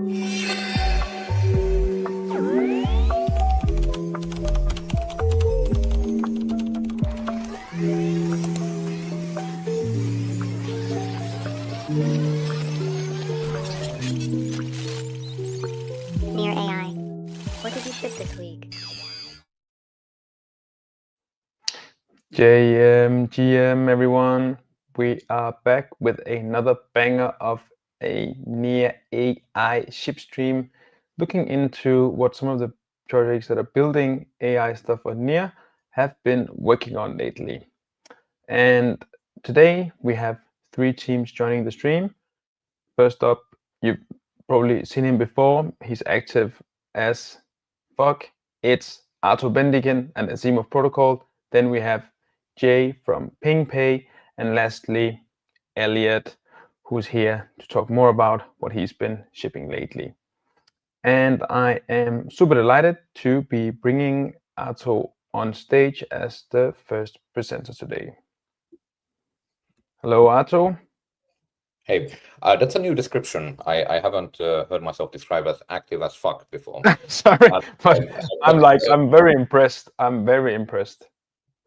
Near AI. What did you ship this week? GM everyone, we are back with another banger of a Near AI ship stream, looking into what some of the projects that are building AI stuff on Near have been working on lately. And today we have 3 teams joining the stream. First up, you've probably seen him before. He's active as fuck. It's Arto Bendiken and Asimov Protocol. Then we have Jay from PingPay, and lastly, Elliot, who's here to talk more about what he's been shipping lately. And I am super delighted to be bringing Arto on stage as the first presenter today. Hello, Arto. Hey, that's a new description. I haven't heard myself described as active as fuck before. Sorry, but I'm very impressed. I'm very impressed.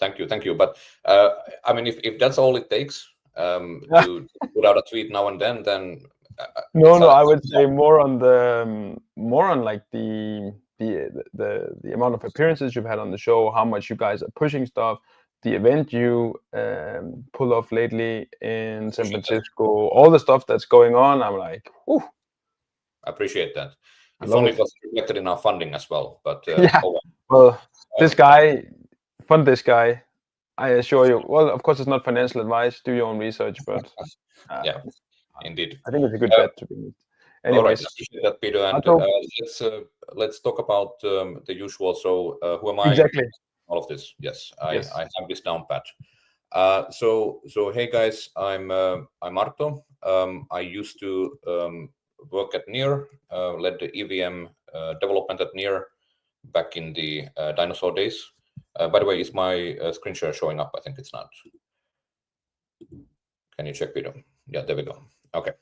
Thank you. But I mean, if that's all it takes to put out a tweet now and then no, I would say more on like the amount of appearances you've had on the show, how much you guys are pushing stuff, the event you pull off lately in San Francisco, all the stuff that's going on. I'm like, whew. I appreciate that. If only it was reflected in our funding as well. But yeah, well, this guy, fund this guy. I assure you. Well, of course, it's not financial advice. Do your own research, but yeah, indeed. I think it's a good bet to be made. Anyways, all right, I appreciate that, Peter. And let's talk about the usual. So, who am I? Exactly. All of this. Yes, I have this down pat. So hey guys, I'm Arto. I used to work at Near, led the EVM development at Near back in the dinosaur days. By the way, is my screen share showing up? I think it's not. Can you check, Peter? Yeah, there we go. Okay.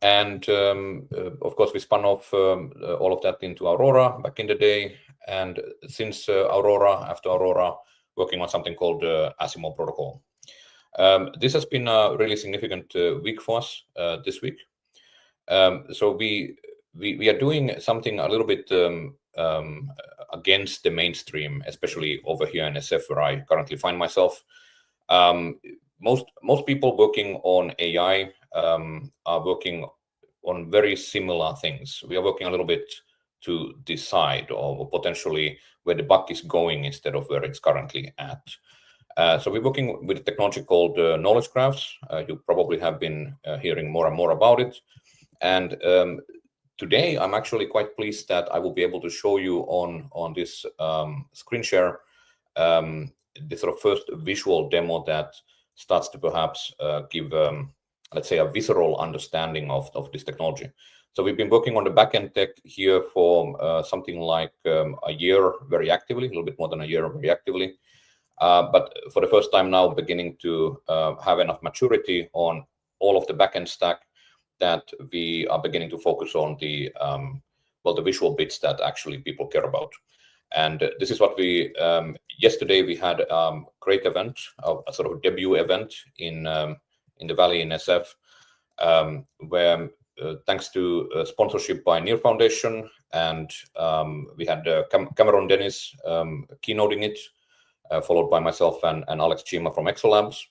And of course, we spun off all of that into Aurora back in the day. And since after Aurora, working on something called Asimov Protocol. This has been a really significant week for us this week. So we are doing something a little bit against the mainstream, especially over here in SF, where I currently find myself. Most people working on AI are working on very similar things. We are working a little bit to decide or potentially where the buck is going instead of where it's currently at. So we're working with a technology called knowledge graphs. You probably have been hearing more and more about it. And today, I'm actually quite pleased that I will be able to show you on this screen share the sort of first visual demo that starts to perhaps give, let's say, a visceral understanding of this technology. So we've been working on the backend tech here for something like a year very actively, a little bit more than a year very actively. But for the first time now, beginning to have enough maturity on all of the backend stack that we are beginning to focus on the visual bits that actually people care about. And this is what we, yesterday we had a great event, a sort of debut event in the Valley in SF, where thanks to sponsorship by Near Foundation, and we had Cameron Dennis keynoting it, followed by myself and Alex Chima from Exolabs.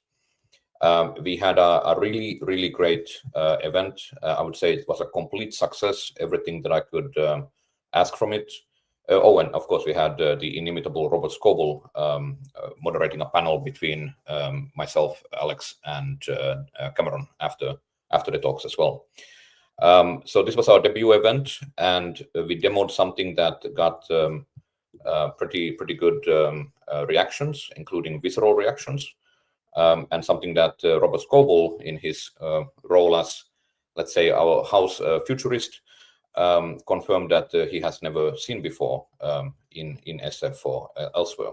We had a really, really great event. I would say it was a complete success, everything that I could ask from it. And of course, we had the inimitable Robert Scoble moderating a panel between myself, Alex, and Cameron after the talks as well. So this was our debut event, and we demoed something that got pretty good reactions, including visceral reactions, and something that Robert Scoble, in his role as, let's say, our house futurist, confirmed that he has never seen before in SF or elsewhere.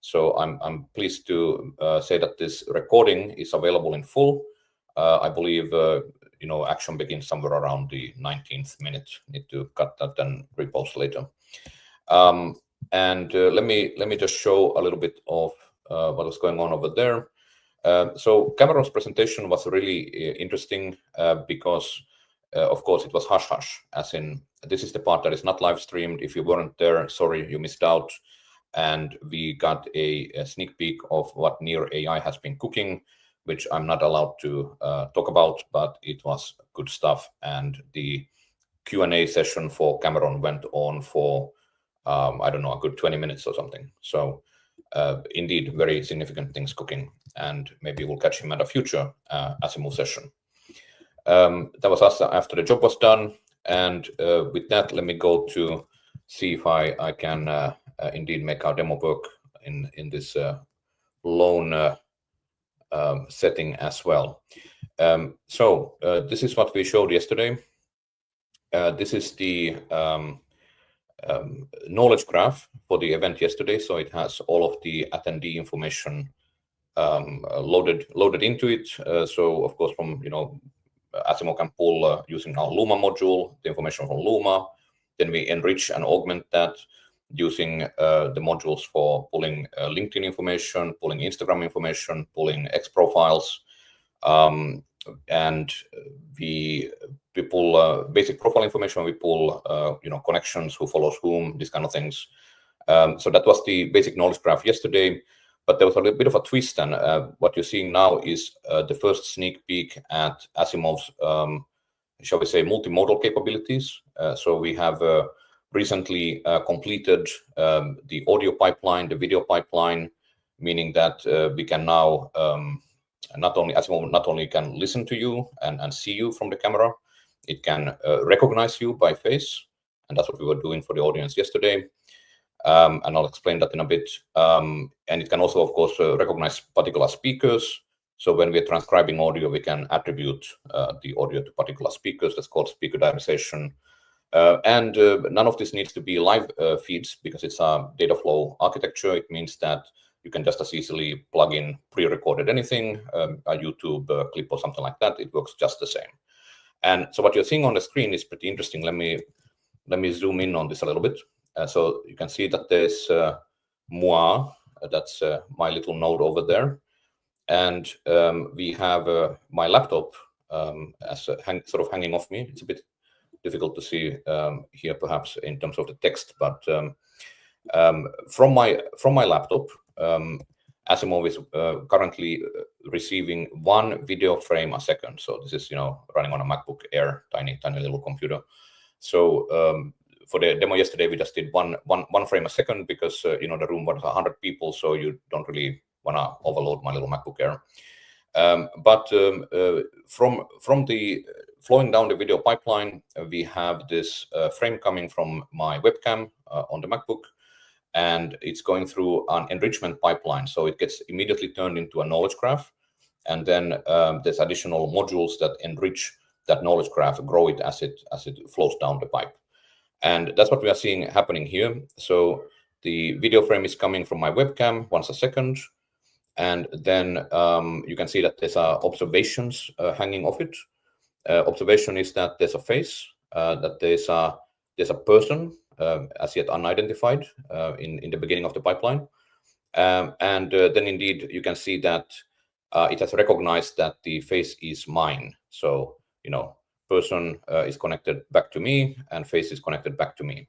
So I'm pleased to say that this recording is available in full. I believe action begins somewhere around the 19th minute. Need to cut that and repost later. And let me just show a little bit of what was going on over there. So Cameron's presentation was really interesting because, of course, it was hush-hush, as in this is the part that is not live streamed. If you weren't there, sorry, you missed out. And we got a sneak peek of what Near AI has been cooking, which I'm not allowed to talk about, but it was good stuff. And the Q&A session for Cameron went on for, I don't know, a good 20 minutes or something. So indeed, very significant things cooking. And maybe we'll catch him at a future Asimov session. That was us after the job was done. And with that, let me go to see if I can indeed make our demo work in this lone setting as well. So this is what we showed yesterday. This is the knowledge graph for the event yesterday. So it has all of the attendee information loaded into it. So of course, from Asimov can pull using our Luma module the information from Luma. Then we enrich and augment that using the modules for pulling LinkedIn information, pulling Instagram information, pulling X profiles, and we pull basic profile information. We pull connections, who follows whom, these kind of things. So that was the basic knowledge graph yesterday. But there was a little bit of a twist, and what you're seeing now is the first sneak peek at Asimov's, shall we say, multimodal capabilities. So we have recently completed the audio pipeline, the video pipeline, meaning that we can now Asimov not only can listen to you and see you from the camera, it can recognize you by face, and that's what we were doing for the audience yesterday. And I'll explain that in a bit. And it can also, of course, recognize particular speakers. So when we're transcribing audio, we can attribute the audio to particular speakers. That's called speaker diarization. And none of this needs to be live feeds because it's a data flow architecture. It means that you can just as easily plug in pre-recorded anything, a YouTube clip or something like that. It works just the same. And so what you're seeing on the screen is pretty interesting. Let me zoom in on this a little bit. So you can see that there's moi, that's my little node over there. And we have my laptop as sort of hanging off me. It's a bit difficult to see here, perhaps, in terms of the text. But from my laptop, Asimov is currently receiving 1 video frame a second. So this is running on a MacBook Air, tiny little computer. So for the demo yesterday, we just did one frame a second because the room was 100 people, so you don't really want to overload my little MacBook Air. But from the flowing down the video pipeline, we have this frame coming from my webcam on the MacBook, and it's going through an enrichment pipeline. So it gets immediately turned into a knowledge graph, and then there's additional modules that enrich that knowledge graph, grow it as it flows down the pipe. And that's what we are seeing happening here. So the video frame is coming from my webcam once a second. And then you can see that there's observations hanging off it. Observation is that there's a face, that there's a person as yet unidentified in the beginning of the pipeline. And then indeed you can see that it has recognized that the face is mine. So, person is connected back to me and face is connected back to me.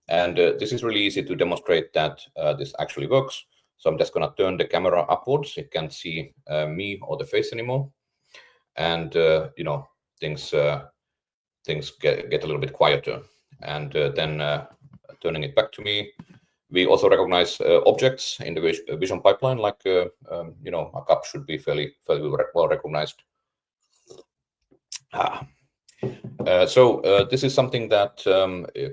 And this is really easy to demonstrate that this actually works. So I'm just going to turn the camera upwards. It can't see me or the face anymore. And, things get a little bit quieter. And then turning it back to me, we also recognize objects in the vision pipeline, like, a cup should be fairly well recognized. So this is something that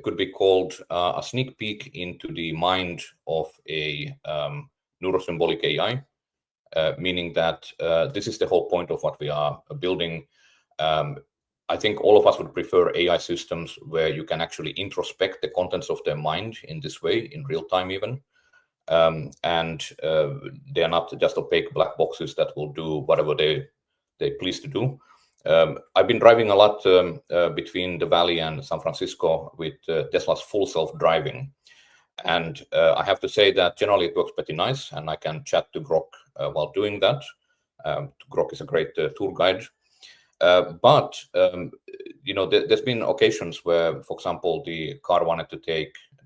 could be called a sneak peek into the mind of a neurosymbolic AI, meaning that this is the whole point of what we are building. I think all of us would prefer AI systems where you can actually introspect the contents of their mind in this way, in real time even. And they are not just opaque black boxes that will do whatever they please to do. I've been driving a lot between the Valley and San Francisco with Tesla's full self-driving. And I have to say that generally it works pretty nice, and I can chat to Grok while doing that. Grok is a great tour guide. But there's been occasions where, for example, the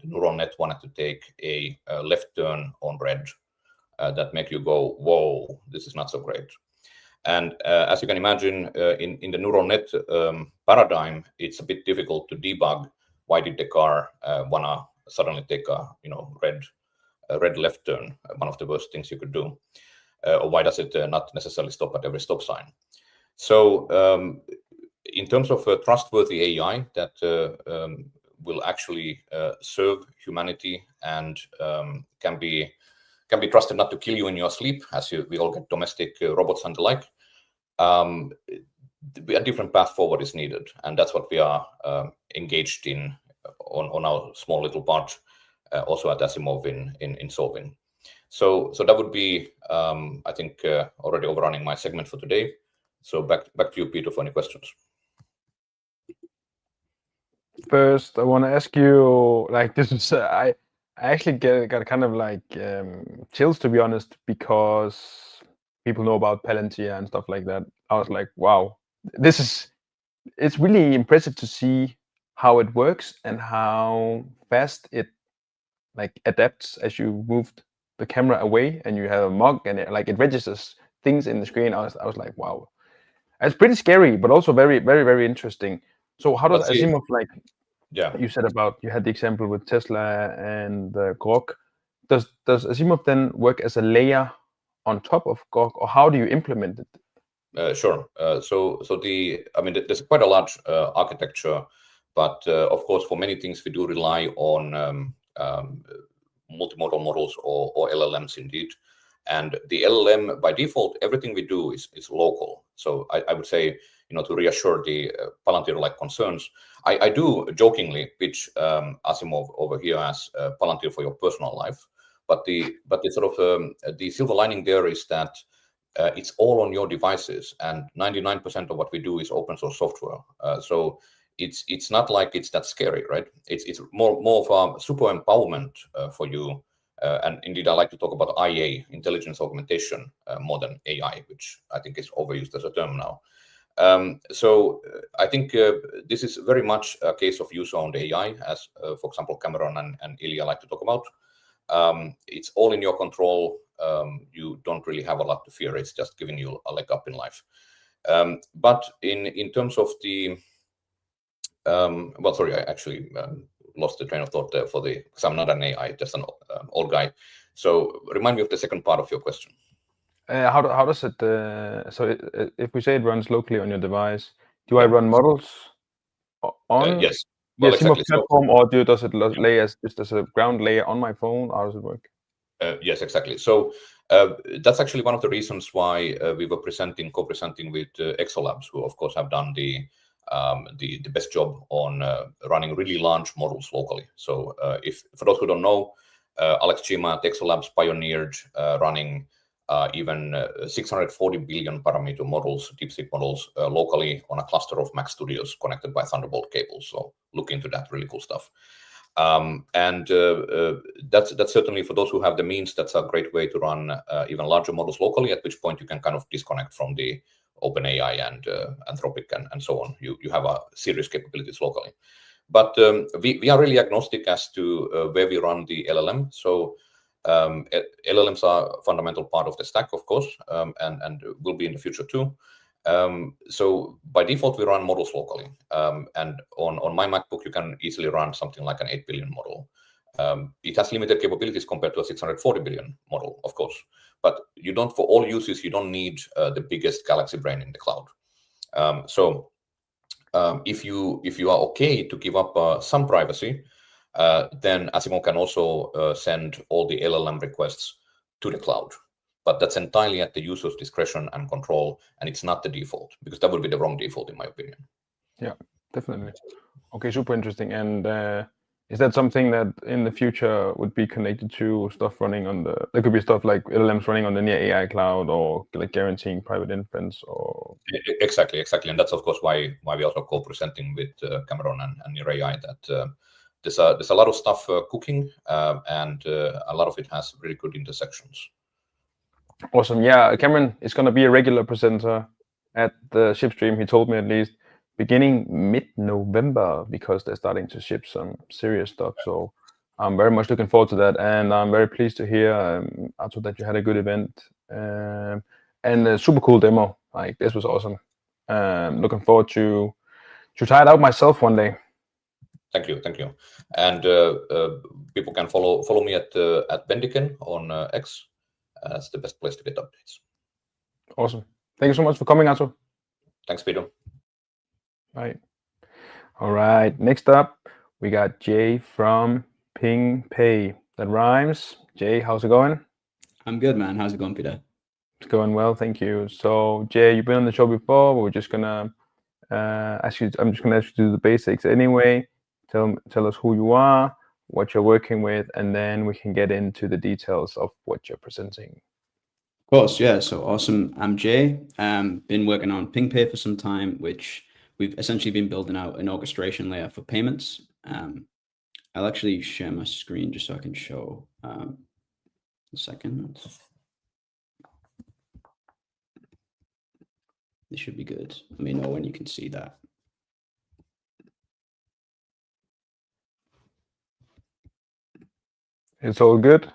neural net wanted to take a left turn on red that make you go, whoa, this is not so great. And as you can imagine, in the neural net paradigm, it's a bit difficult to debug. Why did the car wanna suddenly take a red left turn? One of the worst things you could do. Or why does it not necessarily stop at every stop sign? So in terms of trustworthy AI that will actually serve humanity and can be trusted not to kill you in your sleep, as we all get domestic robots and the like, a different path forward is needed, and that's what we are engaged in on our small little part, also at Asimov in solving. So that would be, I think, already overrunning my segment for today. So back to you, Peter, for any questions. First, I want to ask you, like, this is I actually got kind of like chills, to be honest, because people know about Palantir and stuff like that. I was like, wow, it's really impressive to see how it works and how fast it like adapts as you moved the camera away and you have a mug and it registers things in the screen. I was like, wow, it's pretty scary, but also very, very, very interesting. So how does Asimov, like, you said about, you had the example with Tesla and Grok. Does Asimov then work as a layer on top of Grok, or how do you implement it? Sure. So there's quite a large architecture, but of course, for many things we do rely on multimodal models or LLMs indeed. And the LLM, by default, everything we do is local. So I would say, to reassure the Palantir-like concerns, I do jokingly pitch Asimov over here as Palantir for your personal life. But the sort of the silver lining there is that it's all on your devices, and 99% of what we do is open source software. So it's not like it's that scary, right? It's more of a super empowerment for you. And indeed, I like to talk about IA, intelligence augmentation, more than AI, which I think is overused as a term now. So I think this is very much a case of user-owned AI, as, for example, Cameron and Ilya like to talk about. It's all in your control. You don't really have a lot to fear. It's just giving you a leg up in life. But in terms of the... well, sorry, I actually... lost the train of thought there because I'm not an AI, just an old guy. So remind me of the second part of your question. How does it, so if we say it runs locally on your device, do I run models on yes. Well, the Asimov platform, or does it lay as just as a ground layer on my phone? How does it work? Yes, exactly. So that's actually one of the reasons why we were co-presenting with Exolabs, who of course have done the best job on running really large models locally. So if for those who don't know, Alex Chima at Exolabs pioneered running even 640 billion parameter models, DeepSeek models, locally on a cluster of Mac Studios connected by Thunderbolt cables. So look into that, really cool stuff. And that's certainly, for those who have the means, that's a great way to run even larger models locally, at which point you can kind of disconnect from the OpenAI and Anthropic and so on. You have a serious capabilities locally. But we are really agnostic as to where we run the LLM. So LLMs are a fundamental part of the stack, of course, and will be in the future too. So by default, we run models locally. And on my MacBook, you can easily run something like an 8 billion model. It has limited capabilities compared to a 640 billion model, of course. But you don't, for all uses, you don't need the biggest Galaxy Brain in the cloud. So if you are okay to give up some privacy, then Asimov can also send all the LLM requests to the cloud. But that's entirely at the user's discretion and control, and it's not the default, because that would be the wrong default, in my opinion. Yeah, definitely. Okay, super interesting. And Is that something that in the future would be connected to stuff running on the? There could be stuff like LLMs running on the Near AI cloud, or like guaranteeing private inference, or Exactly, and that's of course why we also co-presenting with Cameron and Near AI, that there's a lot of stuff cooking, and a lot of it has really good intersections. Awesome. Yeah, Cameron is going to be a regular presenter at the Shipstream. He told me at least beginning mid-November, because they're starting to ship some serious stuff. So I'm very much looking forward to that, and I'm very pleased to hear, Arto, that you had a good event and a super cool demo. Like, this was awesome. Looking forward to try it out myself one day. Thank you, and people can follow me at Bendiken on X. That's the best place to get updates. Awesome. Thank you so much for coming, Arto. Thanks, Peter. Right. All right. Next up, we got Jay from PingPay. That rhymes. Jay, how's it going? I'm good, man. How's it going, Peter? It's going well, thank you. So, Jay, you've been on the show before. We're just gonna ask you. I'm just gonna ask you to do the basics anyway. Tell us who you are, what you're working with, and then we can get into the details of what you're presenting. Of course, yeah. So awesome. I'm Jay. Been working on PingPay for some time, which we've essentially been building out an orchestration layer for payments. I'll actually share my screen just so I can show. A second. This should be good. Let me know when you can see that. It's all good.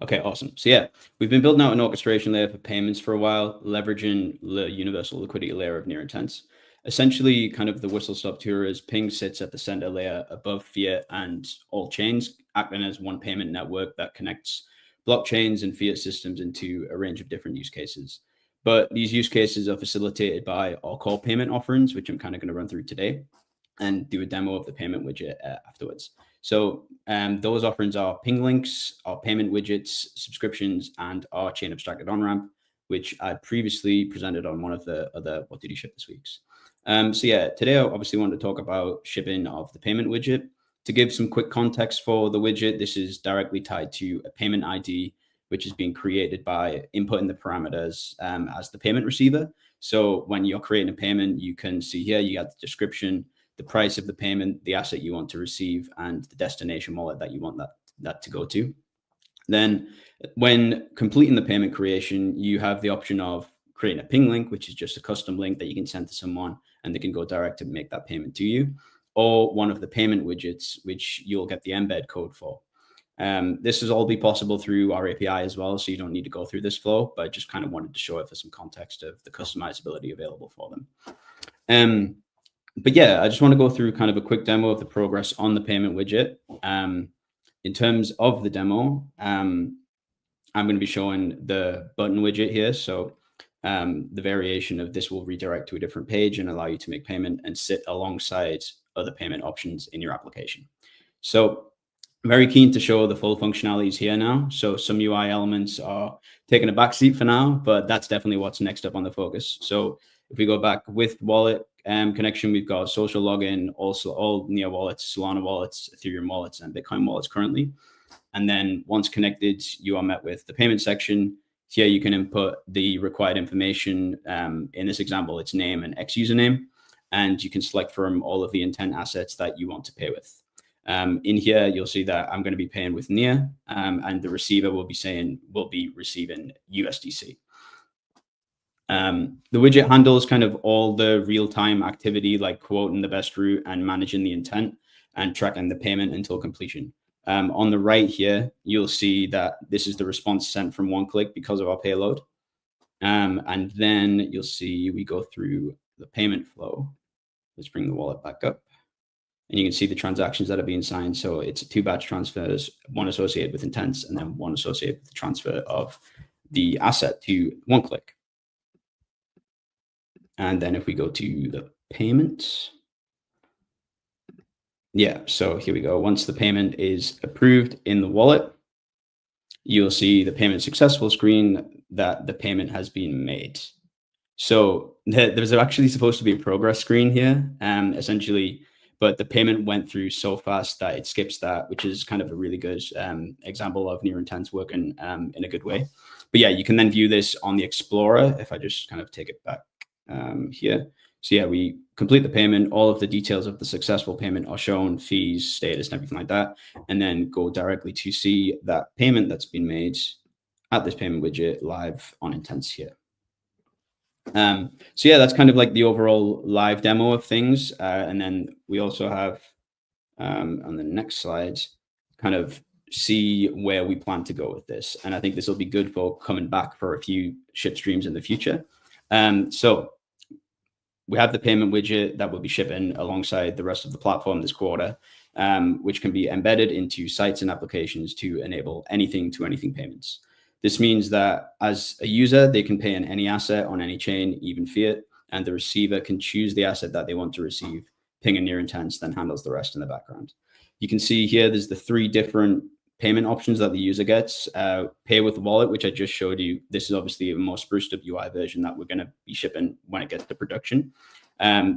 Okay, awesome. So yeah, we've been building out an orchestration layer for payments for a while, leveraging the universal liquidity layer of Near Intents. Essentially, kind of the whistle-stop tour is Ping sits at the center layer above fiat and all chains, acting as one payment network that connects blockchains and fiat systems into a range of different use cases. But these use cases are facilitated by our core payment offerings, which I'm kind of going to run through today and do a demo of the payment widget afterwards. So those offerings are Ping links, our payment widgets, subscriptions, and our chain abstracted on-ramp, which I previously presented on one of the other What Did You Ship This weeks. So yeah, today I obviously wanted to talk about shipping of the payment widget. To give some quick context for the widget, this is directly tied to a payment ID, which is being created by inputting the parameters as the payment receiver. So when you're creating a payment, you can see here, you got the description, the price of the payment, the asset you want to receive, and the destination wallet that you want that to go to. Then when completing the payment creation, you have the option of creating a Ping link, which is just a custom link that you can send to someone and they can go direct to make that payment to you, or one of the payment widgets, which you'll get the embed code for. This is all be possible through our API as well, so you don't need to go through this flow, but I just kind of wanted to show it for some context of the customizability available for them. But yeah, I just want to go through kind of a quick demo of the progress on the payment widget. In terms of the demo, I'm going to be showing the button widget here. So the variation of this will redirect to a different page and allow you to make payment and sit alongside other payment options in your application. So I'm very keen to show the full functionalities here now. So some UI elements are taking a backseat for now, but that's definitely what's next up on the focus. So if we go back with wallet connection, we've got social login, also all Near wallets, Solana wallets, Ethereum wallets, and Bitcoin wallets currently. And then once connected, you are met with the payment section. Here you can input the required information. In this example, it's name and X username, and you can select from all of the intent assets that you want to pay with. In here, you'll see that I'm going to be paying with Near, and the receiver will be receiving USDC. The widget handles kind of all the real-time activity, like quoting the best route and managing the intent and tracking the payment until completion. On the right here, you'll see that this is the response sent from OneClick because of our payload. And then you'll see we go through the payment flow. Let's bring the wallet back up. And you can see the transactions that are being signed. So it's 2 batch transfers, one associated with intents, and then one associated with the transfer of the asset to OneClick. And then if we go to the payment, yeah, so here we go. Once the payment is approved in the wallet, you'll see the payment successful screen that the payment has been made. So there's actually supposed to be a progress screen here. Essentially, but the payment went through so fast that it skips that, which is kind of a really good example of near intents working in a good way. But yeah, you can then view this on the Explorer. If I just kind of take it back here. So yeah, we complete the payment. All of the details of the successful payment are shown, fees, status, and everything like that. And then go directly to see that payment that's been made at this payment widget live on Intents here. So yeah, that's kind of like the overall live demo of things. And then we also have on the next slide, kind of see where we plan to go with this. And I think this will be good for coming back for a few ship streams in the future. So we have the payment widget that will be shipping alongside the rest of the platform this quarter, which can be embedded into sites and applications to enable anything to anything payments. This means that as a user, they can pay in any asset on any chain, even fiat, and the receiver can choose the asset that they want to receive, ping and near intents, then handles the rest in the background. You can see here, there's the 3 different payment options that the user gets. Pay with wallet, which I just showed you. This is obviously a more spruced up UI version that we're going to be shipping when it gets to production.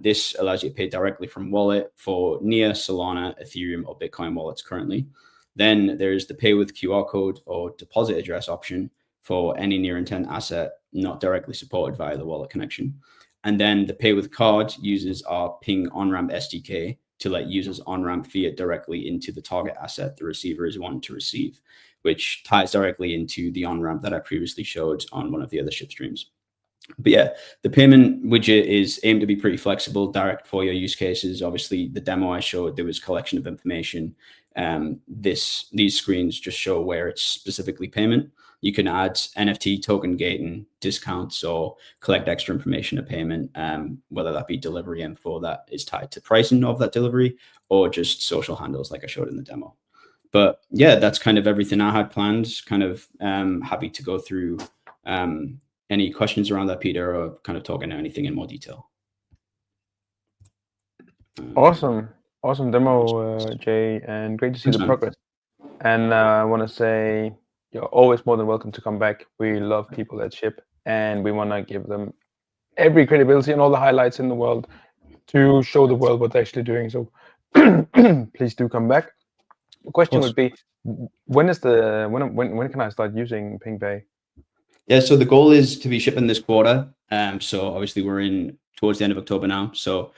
This allows you to pay directly from wallet for Near, Solana, Ethereum, or Bitcoin wallets currently. Then there's the pay with QR code or deposit address option for any near intent asset not directly supported via the wallet connection. And then the pay with card uses our Ping on-ramp SDK to let users on-ramp fiat directly into the target asset the receiver is wanting to receive, which ties directly into the on-ramp that I previously showed on one of the other ship streams. But yeah, the payment widget is aimed to be pretty flexible, direct for your use cases. Obviously, the demo I showed, there was a collection of information. These screens just show where it's specifically payment. You can add NFT token gating discounts or collect extra information of payment, whether that be delivery info that is tied to pricing of that delivery or just social handles like I showed in the demo. But yeah, that's kind of everything I had planned. Kind of happy to go through any questions around that, Peter, or kind of talking anything in more detail. Awesome demo, Jay, and great to see the progress. And I want to say you're always more than welcome to come back. We love people that ship, and we want to give them every credibility and all the highlights in the world to show the world what they're actually doing. So please do come back. The question would be, when can I start using PingPay? Yeah, so the goal is to be shipping this quarter. So obviously we're in towards the end of October now. So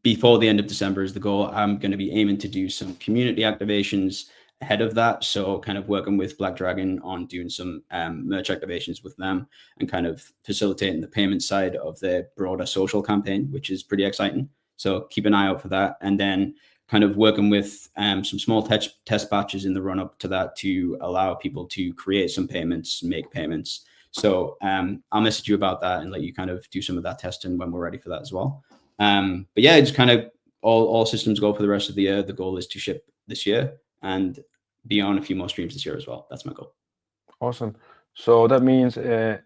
before the end of December is the goal. I'm going to be aiming to do some community activations ahead of that. So kind of working with Black Dragon on doing some merch activations with them and kind of facilitating the payment side of their broader social campaign, which is pretty exciting. So keep an eye out for that. And then kind of working with some small test batches in the run up to that to allow people to create some payments, make payments. So I'll message you about that and let you kind of do some of that testing when we're ready for that as well. But yeah, it's kind of all systems go for the rest of the year. The goal is to ship this year and be on a few more streams this year as well. That's my goal. Awesome. So that means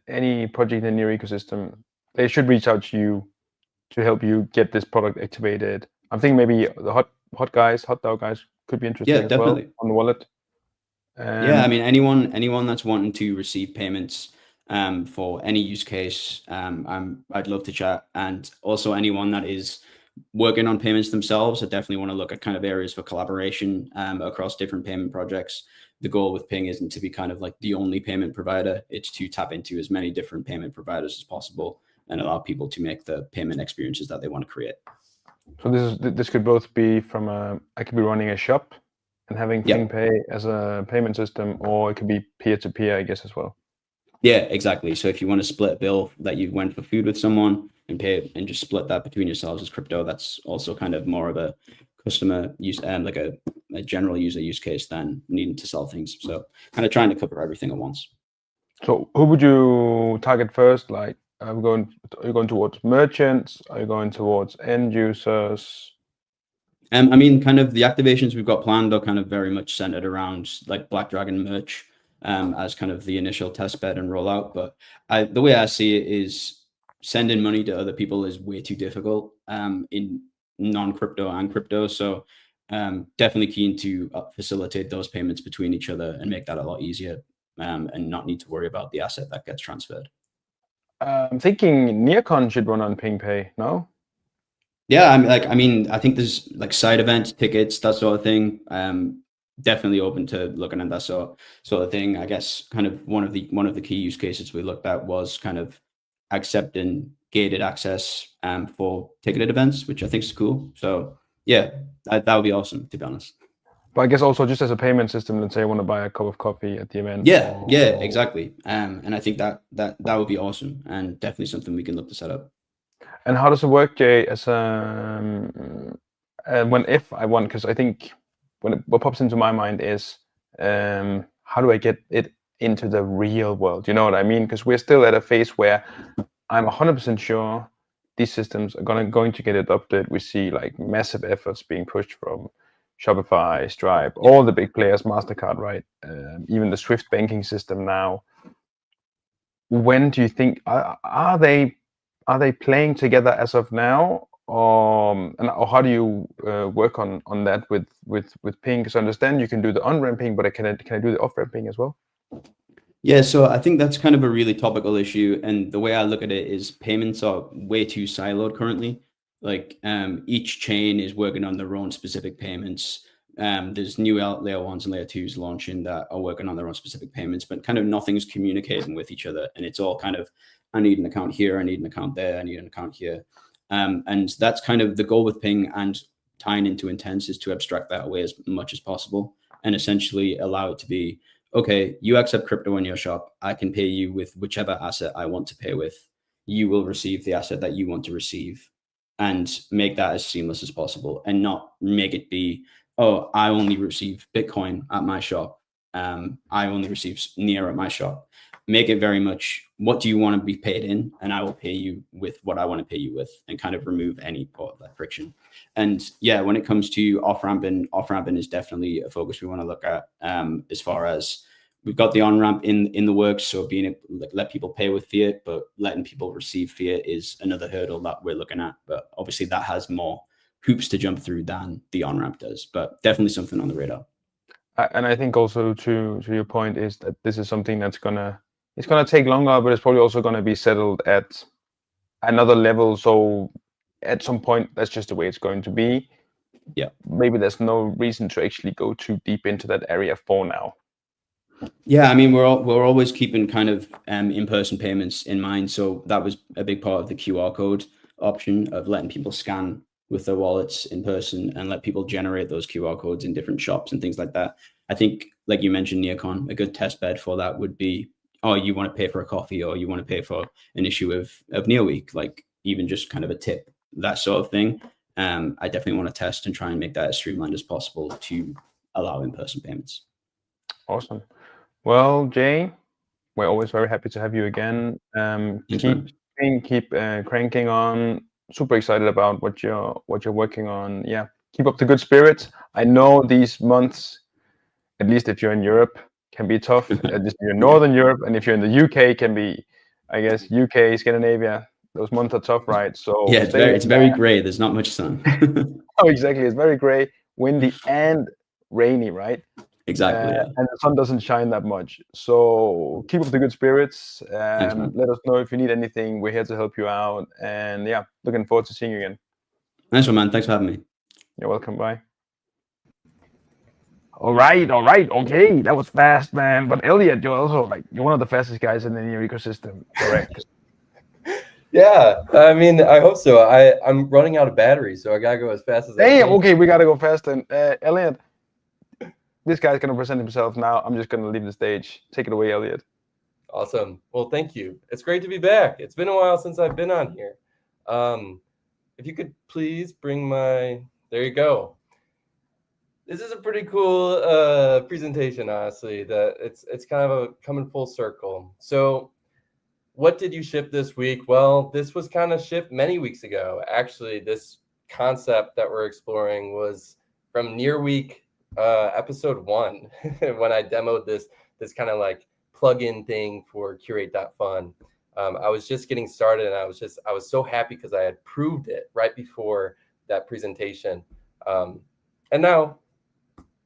any project in your ecosystem, they should reach out to you to help you get this product activated. I'm thinking maybe the hot DAO guys could be interested as well on the wallet. Yeah, I mean, anyone that's wanting to receive payments for any use case, I'd love to chat. And also anyone that is working on payments themselves, I definitely want to look at kind of areas for collaboration across different payment projects. The goal with Ping isn't to be kind of like the only payment provider. It's to tap into as many different payment providers as possible and allow people to make the payment experiences that they want to create. So this could both be from I could be running a shop and having PingPay as a payment system, or it could be peer-to-peer, I guess, as well. Yeah, exactly. So if you want to split a bill that you went for food with someone and pay and just split that between yourselves as crypto, that's also kind of more of a customer use and like a general user use case than needing to sell things. So kind of trying to cover everything at once. So who would you target first? Like, are you going towards merchants? Are you going towards end users? I mean, kind of the activations we've got planned are kind of very much centered around like Black Dragon merch as kind of the initial test bed and rollout. But the way I see it is sending money to other people is way too difficult in non-crypto and crypto. So definitely keen to facilitate those payments between each other and make that a lot easier and not need to worry about the asset that gets transferred. I'm thinking Nearcon should run on PingPay, no? Yeah, I think there's like side events, tickets, that sort of thing. Definitely open to looking at that sort of thing. I guess kind of one of the key use cases we looked at was kind of accepting gated access for ticketed events, which I think is cool. So yeah, that would be awesome, to be honest. But I guess also just as a payment system, let's say I want to buy a cup of coffee at the event. Yeah, exactly. And I think that would be awesome, and definitely something we can look to set up. And how does it work, Jay? As if I want, because I think what pops into my mind is how do I get it into the real world? You know what I mean? Because we're still at a phase where I'm 100% sure these systems are going to get adopted. We see like massive efforts being pushed from Shopify, Stripe, all the big players, MasterCard, right? Even the Swift banking system now. When do you think are they playing together as of now, or how do you work on that with Ping? Because I understand you can do the on-ramp ping, but can I do the off-ramp ping as well? Yeah, so I think that's kind of a really topical issue, and the way I look at it is payments are way too siloed currently. Like each chain is working on their own specific payments. There's new layer 1s and layer 2s launching that are working on their own specific payments, but kind of nothing's communicating with each other, and it's all kind of, I need an account here, I need an account there, I need an account here. And that's kind of the goal with Ping and tying into Intense, is to abstract that away as much as possible and essentially allow it to be, okay, you accept crypto in your shop, I can pay you with whichever asset I want to pay with. You will receive the asset that you want to receive, and make that as seamless as possible, and not make it be, oh, I only receive Bitcoin at my shop. I only receive Near at my shop. Make it very much, what do you want to be paid in? And I will pay you with what I want to pay you with, and kind of remove any part of that friction. And yeah, when it comes to off-ramping is definitely a focus we want to look at. As far as we've got the on-ramp in the works, so being able to let people pay with fiat, but letting people receive fiat is another hurdle that we're looking at. But obviously that has more hoops to jump through than the on-ramp does, but definitely something on the radar. And I think also to your point is that this is something that's it's gonna take longer, but it's probably also gonna be settled at another level. So at some point, that's just the way it's going to be. Yeah. Maybe there's no reason to actually go too deep into that area for now. Yeah, I mean, we're always keeping kind of in-person payments in mind. So that was a big part of the QR code option, of letting people scan with their wallets in person and let people generate those QR codes in different shops and things like that. I think, like you mentioned, NearCon, a good test bed for that would be, oh, you want to pay for a coffee, or you want to pay for an issue of Near Week, like even just kind of a tip, that sort of thing. I definitely want to test and try and make that as streamlined as possible to allow in-person payments. Awesome. Well, Jay, we're always very happy to have you again. Keep cranking on. Super excited about what you're working on. Yeah, keep up the good spirit. I know these months, at least if you're in Europe, can be tough. At least if you're in Northern Europe, and if you're in the UK, can be, I guess, UK, Scandinavia. Those months are tough, right? So yeah, it's very gray. There's not much sun. Oh, exactly. It's very gray, windy, and rainy, right? Exactly. Yeah. And the sun doesn't shine that much. So keep up the good spirits. Thanks, let us know if you need anything. We're here to help you out. And yeah, looking forward to seeing you again. Nice one, man. Thanks for having me. You're welcome. Bye. All right. Okay, that was fast, man. But Elliot, you're one of the fastest guys in the Near ecosystem, correct? Yeah, I mean, I hope so. I'm running out of battery, so I gotta go as fast as I can. Okay, we gotta go fast then. Elliot, this guy's gonna present himself now. I'm just gonna leave the stage. Take it away, Elliot. Awesome. Well, thank you. It's great to be back. It's been a while since I've been on here. If you could please bring there you go. This is a pretty cool presentation, honestly. That it's kind of coming full circle. So, what did you ship this week? Well, this was kind of shipped many weeks ago. Actually, this concept that we're exploring was from Near Week episode 1 when I demoed this kind of like plugin thing for Curate.fun. I was just getting started, and I was so happy because I had proved it right before that presentation. And now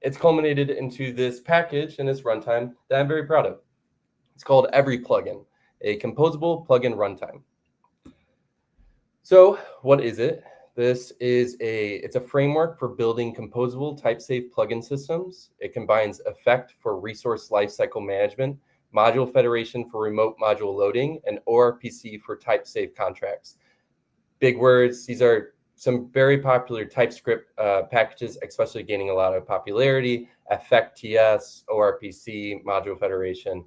it's culminated into this package and this runtime that I'm very proud of. It's called Every Plugin, a composable plugin runtime. So what is it? It's a framework for building composable type-safe plugin systems. It combines Effect for resource lifecycle management, Module Federation for remote module loading, and ORPC for type-safe contracts. Big words. These are some very popular TypeScript packages, especially gaining a lot of popularity. Effect TS, ORPC, Module Federation.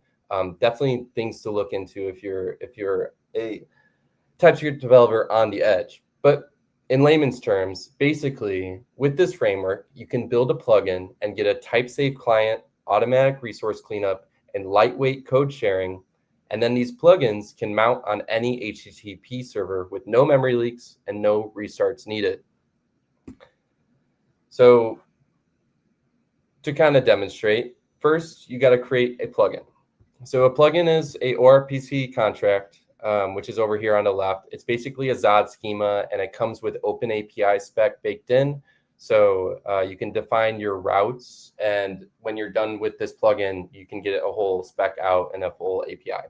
Definitely things to look into if you're a TypeScript developer on the edge. But in layman's terms, basically, with this framework, you can build a plugin and get a type-safe client, automatic resource cleanup, and lightweight code sharing. And then these plugins can mount on any HTTP server with no memory leaks and no restarts needed. So to kind of demonstrate, first, you got to create a plugin. So a plugin is a ORPC contract, which is over here on the left. It's basically a Zod schema, and it comes with Open API spec baked in. So you can define your routes, and when you're done with this plugin, you can get a whole spec out and a full API.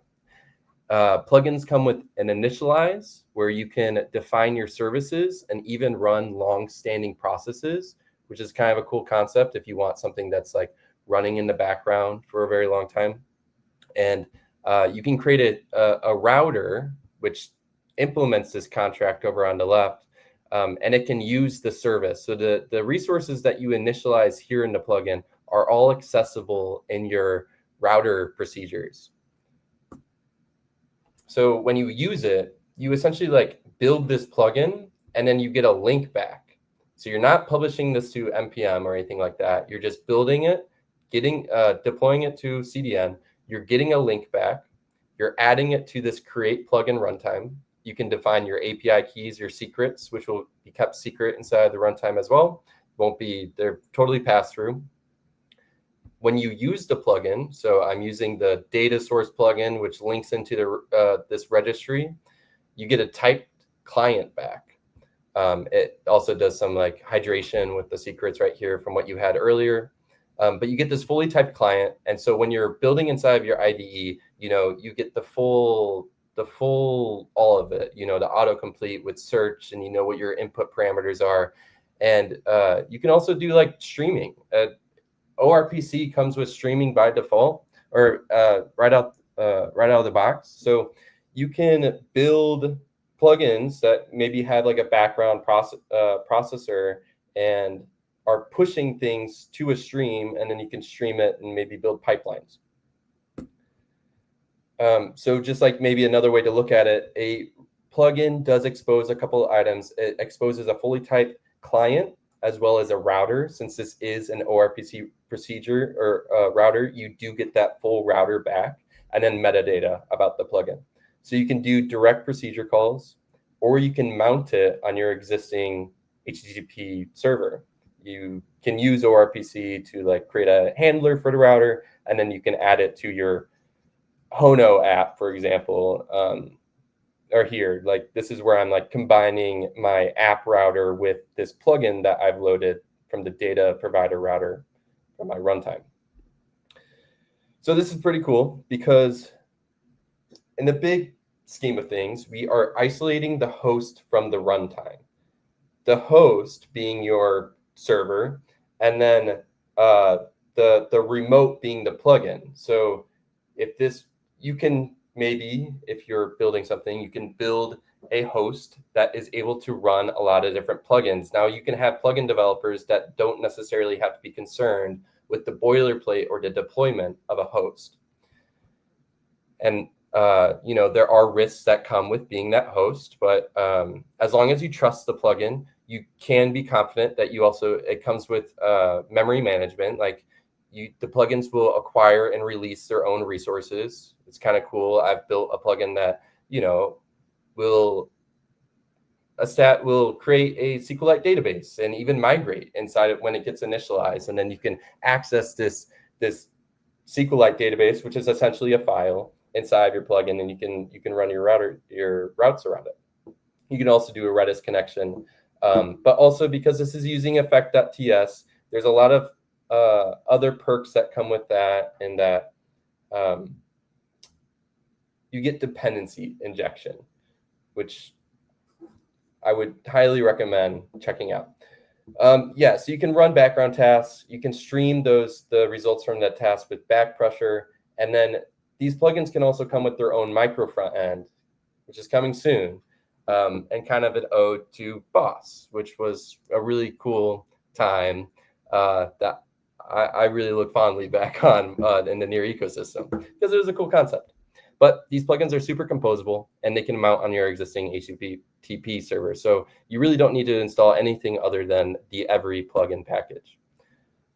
Plugins come with an initialize, where you can define your services and even run long-standing processes, which is kind of a cool concept if you want something that's like running in the background for a very long time. And you can create a router which implements this contract over on the left, and it can use the service. So the resources that you initialize here in the plugin are all accessible in your router procedures. So when you use it, you essentially like build this plugin, and then you get a link back. So you're not publishing this to NPM or anything like that. You're just building it, deploying it to CDN. You're getting a link back. You're adding it to this create plugin runtime. You can define your API keys, your secrets, which will be kept secret inside the runtime as well. They're totally pass through. When you use the plugin, so I'm using the data source plugin, which links into this registry, you get a typed client back. It also does some like hydration with the secrets right here from what you had earlier. But you get this fully typed client. And so when you're building inside of your IDE, you get the full all of it, the autocomplete with search, and what your input parameters are. And you can also do like streaming. ORPC comes with streaming by default, or right out of the box. So you can build plugins that maybe have like a background processor and are pushing things to a stream, and then you can stream it and maybe build pipelines. So just like maybe another way to look at it, a plugin does expose a couple of items. It exposes a fully typed client as well as a router. Since this is an ORPC procedure or router, you do get that full router back, and then metadata about the plugin. So you can do direct procedure calls, or you can mount it on your existing HTTP server. You can use ORPC to like create a handler for the router, and then you can add it to your Hono app, for example, or here, like this is where I'm like combining my app router with this plugin that I've loaded from the data provider router for my runtime. So this is pretty cool because in the big scheme of things, we are isolating the host from the runtime. The host being your server, and then the remote being the plugin. So you can maybe, if you're building something, you can build a host that is able to run a lot of different plugins. Now you can have plugin developers that don't necessarily have to be concerned with the boilerplate or the deployment of a host. And there are risks that come with being that host, but as long as you trust the plugin, you can be confident that it comes with memory management. Like the plugins will acquire and release their own resources. It's kind of cool. I've built a plugin that, will create a SQLite database and even migrate inside it when it gets initialized. And then you can access this SQLite database, which is essentially a file inside your plugin, and you can run your routes around it. You can also do a Redis connection. But also because this is using effect.ts, there's a lot of other perks that come with that, and that you get dependency injection, which I would highly recommend checking out. Yeah, so you can run background tasks. You can stream the results from that task with back pressure. And then these plugins can also come with their own micro front end, which is coming soon, and kind of an ode to Boss, which was a really cool time that I really look fondly back on in the Near ecosystem, because it was a cool concept. But these plugins are super composable, and they can mount on your existing HTTP server. So you really don't need to install anything other than the Every plugin package.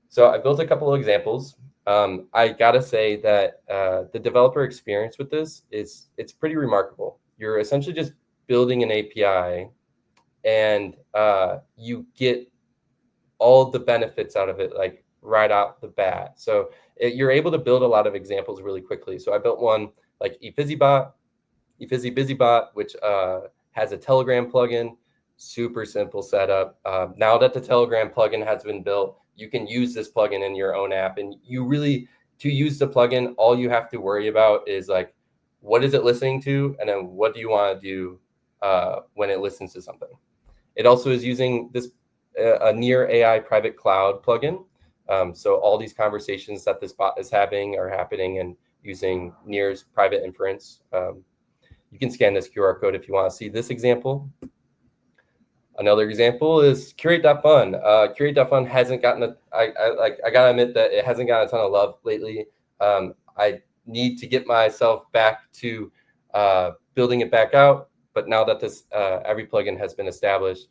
So I built a couple of examples. I gotta say that the developer experience with this it's pretty remarkable. You're essentially just building an API, and you get all the benefits out of it, like right out the bat. So you're able to build a lot of examples really quickly. So I built one like eFuzzyBot, eFuzzyBusyBot, which has a Telegram plugin. Super simple setup. Now that the Telegram plugin has been built, you can use this plugin in your own app. And you really, to use the plugin, all you have to worry about is like, what is it listening to? And then what do you want to do when it listens to something? It also is using this a Near AI private cloud plugin. So all these conversations that this bot is having are happening and using Near's private inference. You can scan this QR code if you want to see this example. Another example is Curate.fun. Curate.fun hasn't gotten I gotta admit that it hasn't gotten a ton of love lately. I need to get myself back to building it back out. But now that this Every plugin has been established,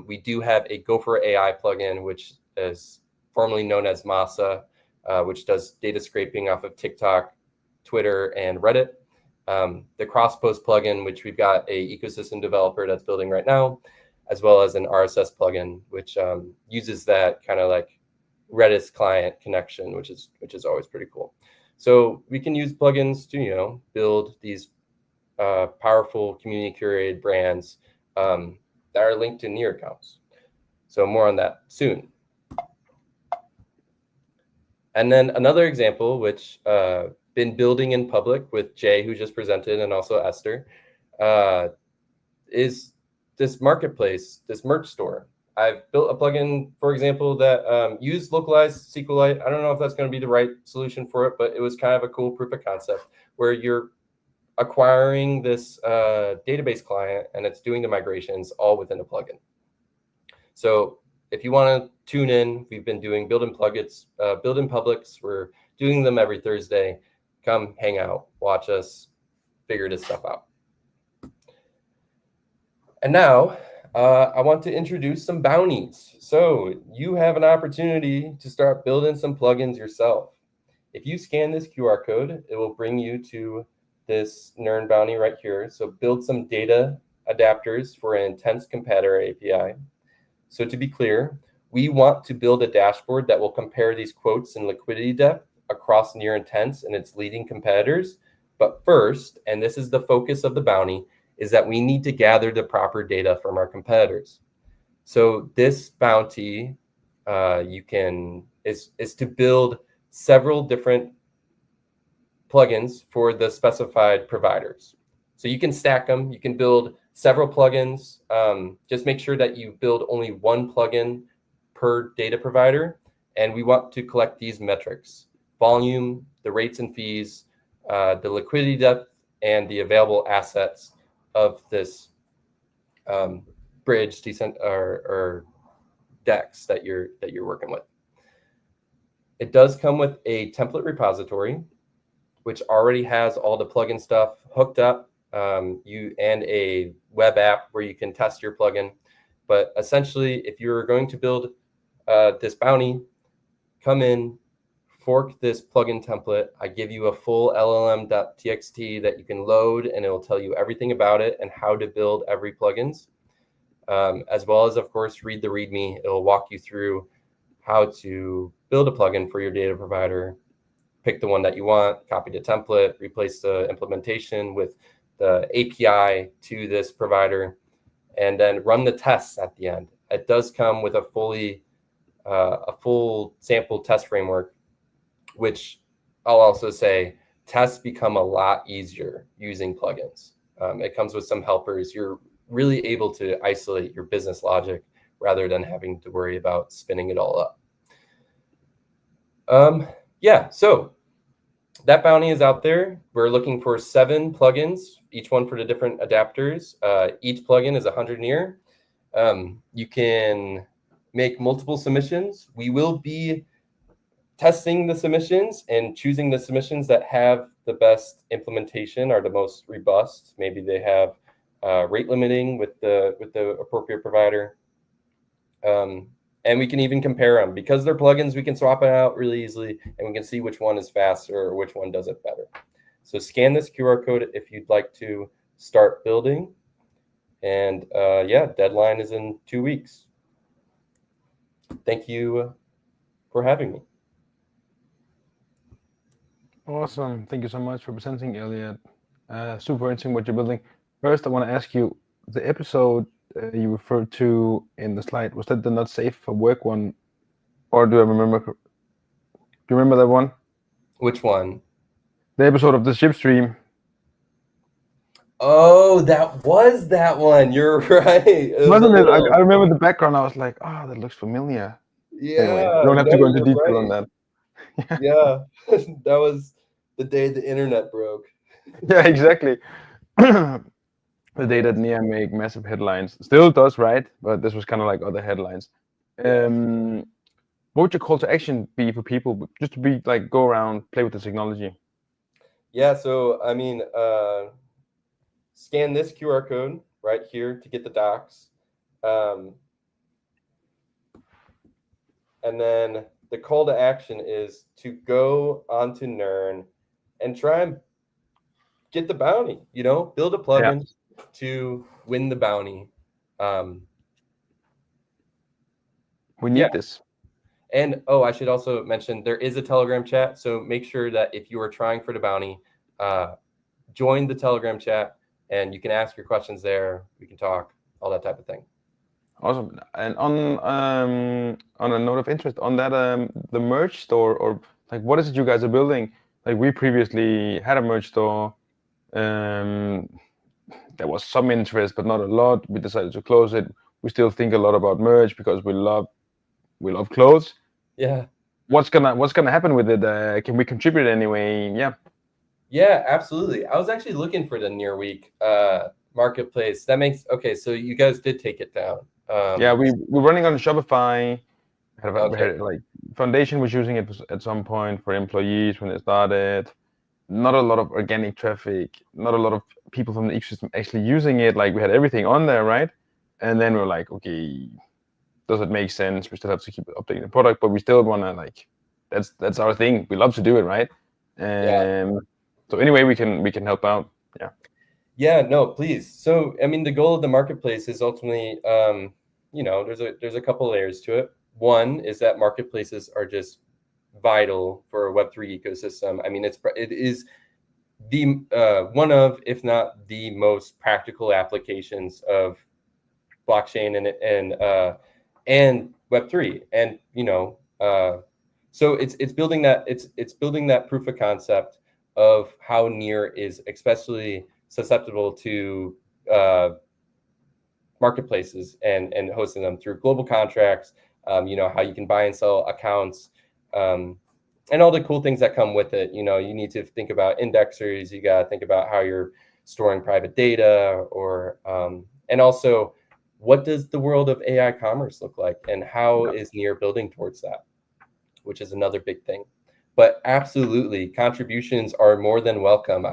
we do have a Gopher AI plugin, which is formerly known as Masa, which does data scraping off of TikTok, Twitter, and Reddit. The Crosspost plugin, which we've got a ecosystem developer that's building right now, as well as an RSS plugin, which uses that kind of like Redis client connection, which is always pretty cool. So we can use plugins to build these powerful community curated brands that are linked to Near accounts. So more on that soon. And then another example, which been building in public with Jay, who just presented, and also Esther, is this marketplace, this merch store. I've built a plugin, for example, that used localized SQLite. I don't know if that's going to be the right solution for it, but it was kind of a cool proof of concept where you're acquiring this database client and it's doing the migrations all within a plugin. So if you want to tune in, we've been doing build-in publics. We're doing them every Thursday. Come hang out, watch us figure this stuff out. And now I want to introduce some bounties. So you have an opportunity to start building some plugins yourself. If you scan this QR code, it will bring you to this Nern bounty right here. So build some data adapters for an intense competitor API. So to be clear, we want to build a dashboard that will compare these quotes and liquidity depth across Near Intense and its leading competitors. But first, and this is the focus of the bounty, is that we need to gather the proper data from our competitors. So this bounty is to build several different plugins for the specified providers. So you can stack them. You can build several plugins. Just make sure that you build only one plugin per data provider. And we want to collect these metrics: volume, the rates and fees, the liquidity depth, and the available assets of this bridge or DEX that you're working with. It does come with a template repository, which already has all the plugin stuff hooked up, and a web app where you can test your plugin. But essentially, if you're going to build this bounty, come in, fork this plugin template. I give you a full llm.txt that you can load, and it will tell you everything about it and how to build every plugins, as well as, of course, read the README. It will walk you through how to build a plugin for your data provider. Pick the one that you want, copy the template, replace the implementation with the API to this provider, and then run the tests at the end. It does come with a full sample test framework, which I'll also say tests become a lot easier using plugins. It comes with some helpers. You're really able to isolate your business logic rather than having to worry about spinning it all up. Yeah, so that bounty is out there. We're looking for 7 plugins, each one for the different adapters. Each plugin is 100 NEAR. You can make multiple submissions. We will be testing the submissions and choosing the submissions that have the best implementation or the most robust. Maybe they have rate limiting with the appropriate provider. And we can even compare them. Because they're plugins, we can swap it out really easily, and we can see which one is faster or which one does it better. So scan this QR code if you'd like to start building. And yeah, deadline is in 2 weeks. Thank you for having me. Awesome. Thank you so much for presenting, Elliot. Super interesting what you're building. First, I want to ask you, the episode you referred to in the slide, was that the not safe for work one? Or do I remember? Do you remember that one? Which one? The episode of the Shipstream. Oh, that was that one. You're right. Wasn't it? I remember the background. I was like, oh, that looks familiar. Yeah. Anyway, you don't have to go into detail on that. Yeah, that was the day the internet broke. Yeah, exactly. The day that NEAR make massive headlines. Still does, right? But this was kind of like other headlines. What would your call to action be for people just to be like, go around, play with the technology? Yeah, so I mean, scan this QR code right here to get the docs. And then the call to action is to go onto Nern and try and get the bounty, you know, build a plugin to win the bounty. We need this. And oh, I should also mention there is a Telegram chat. So make sure that if you are trying for the bounty, join the Telegram chat and you can ask your questions there. We can talk, all that type of thing. Awesome. And on a note of interest, on that the merch store, or like what is it you guys are building? Like we previously had a merch store. There was some interest, but not a lot. We decided to close it. We still think a lot about merch because we love clothes. Yeah. What's gonna happen with it? Can we contribute anyway? Yeah. Yeah, absolutely. I was actually looking for the NEAR Week marketplace. That makes okay. So you guys did take it down. Yeah, we're running on Shopify. We had, like, Foundation was using it at some point for employees when it started. Not a lot of organic traffic. Not a lot of people from the ecosystem actually using it. Like we had everything on there, right? And then we're like, okay, does it make sense? We still have to keep updating the product, but we still want to, like, that's our thing. We love to do it, right? So anyway, we can help out. Yeah. Yeah, no, please. So, I mean, the goal of the marketplace is ultimately, you know, there's a couple layers to it. One is that marketplaces are just vital for a Web3 ecosystem. I mean, it is the one of, if not the most practical applications of blockchain and Web3. And you know, so it's building that proof of concept of how NEAR is especially susceptible to marketplaces and hosting them through global contracts. You know, how you can buy and sell accounts, and all the cool things that come with it. You know, you need to think about indexers. You got to think about how you're storing private data, or and also what does the world of AI commerce look like, and how is NEAR building towards that, which is another big thing. But absolutely, contributions are more than welcome.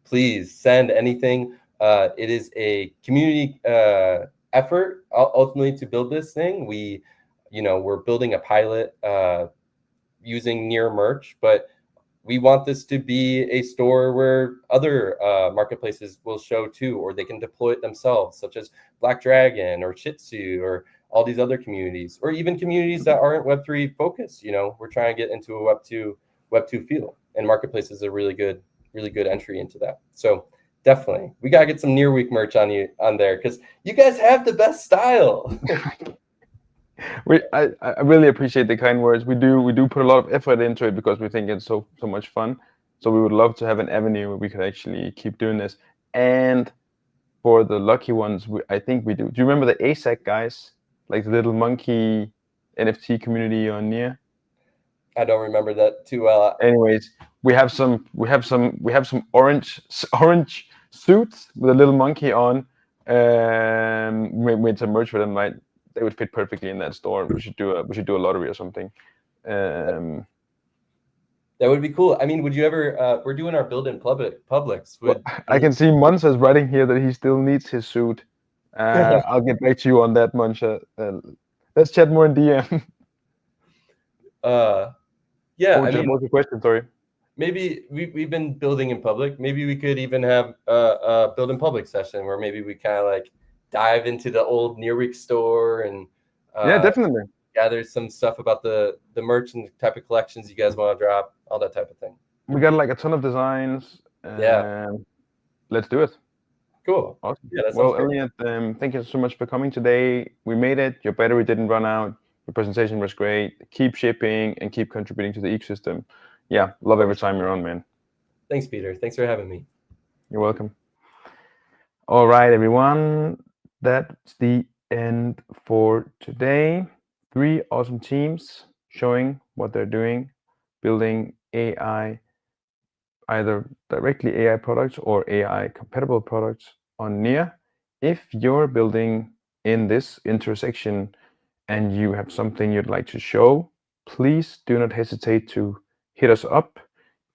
Please send anything. It is a community effort ultimately to build this thing. We're building a pilot using NEAR merch, but we want this to be a store where other marketplaces will show too, or they can deploy it themselves, such as Black Dragon or Shitsu or all these other communities, or even communities that aren't Web3 focused. You know, we're trying to get into a Web2 feel, and marketplace is a really good entry into that. So definitely, we gotta get some NEAR Week merch on there, because you guys have the best style. I really appreciate the kind words. We do put a lot of effort into it because we think it's so much fun. So we would love to have an avenue where we could actually keep doing this. And for the lucky ones, I think we do. Do you remember the ASAC guys, like the little monkey NFT community on Near? I don't remember that too well. Anyways, we have some orange suits with a little monkey on. We made some merch for them. Right, they would fit perfectly in that store. We should do a lottery or something. That would be cool. I mean, would you ever? We're doing our build in Publix. I can see Monza's writing here that he still needs his suit. I'll get back to you on that, Monza. Let's chat more in DM. Yeah. What was the question? Sorry. Maybe we've been building in public. Maybe we could even have a build in public session where maybe we kind of like dive into the old Nearweek store and yeah, definitely gather some stuff about the merch and the type of collections you guys want to drop, all that type of thing. We got like a ton of designs. Yeah. Let's do it. Cool. Awesome. Yeah, that well, sounds great. Elliot, thank you so much for coming today. We made it. Your battery didn't run out. Your presentation was great. Keep shipping and keep contributing to the ecosystem. Yeah, love every time you're on, man. Thanks, Peter. Thanks for having me. You're welcome. All right, everyone. That's the end for today. 3 awesome teams showing what they're doing, building AI, either directly AI products or AI compatible products on Near. If you're building in this intersection and you have something you'd like to show, please do not hesitate to hit us up,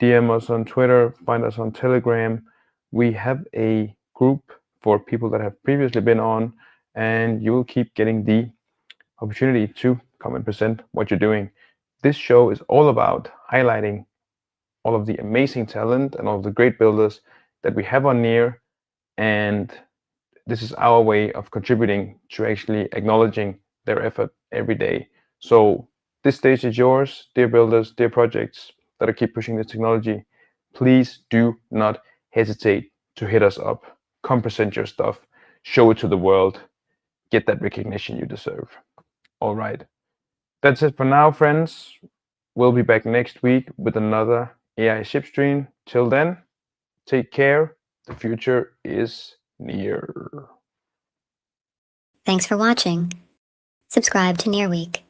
DM us on Twitter, find us on Telegram. We have a group for people that have previously been on, and you will keep getting the opportunity to come and present what you're doing. This show is all about highlighting all of the amazing talent and all of the great builders that we have on Near, and this is our way of contributing to actually acknowledging their effort every day. So this stage is yours, dear builders, dear projects that keep pushing this technology. Please do not hesitate to hit us up, come present your stuff, show it to the world, get that recognition you deserve. All right, that's it for now, friends. We'll be back next week with another AI Shipstream. Till then, take care. The future is near. Thanks for watching. Subscribe to Nearweek.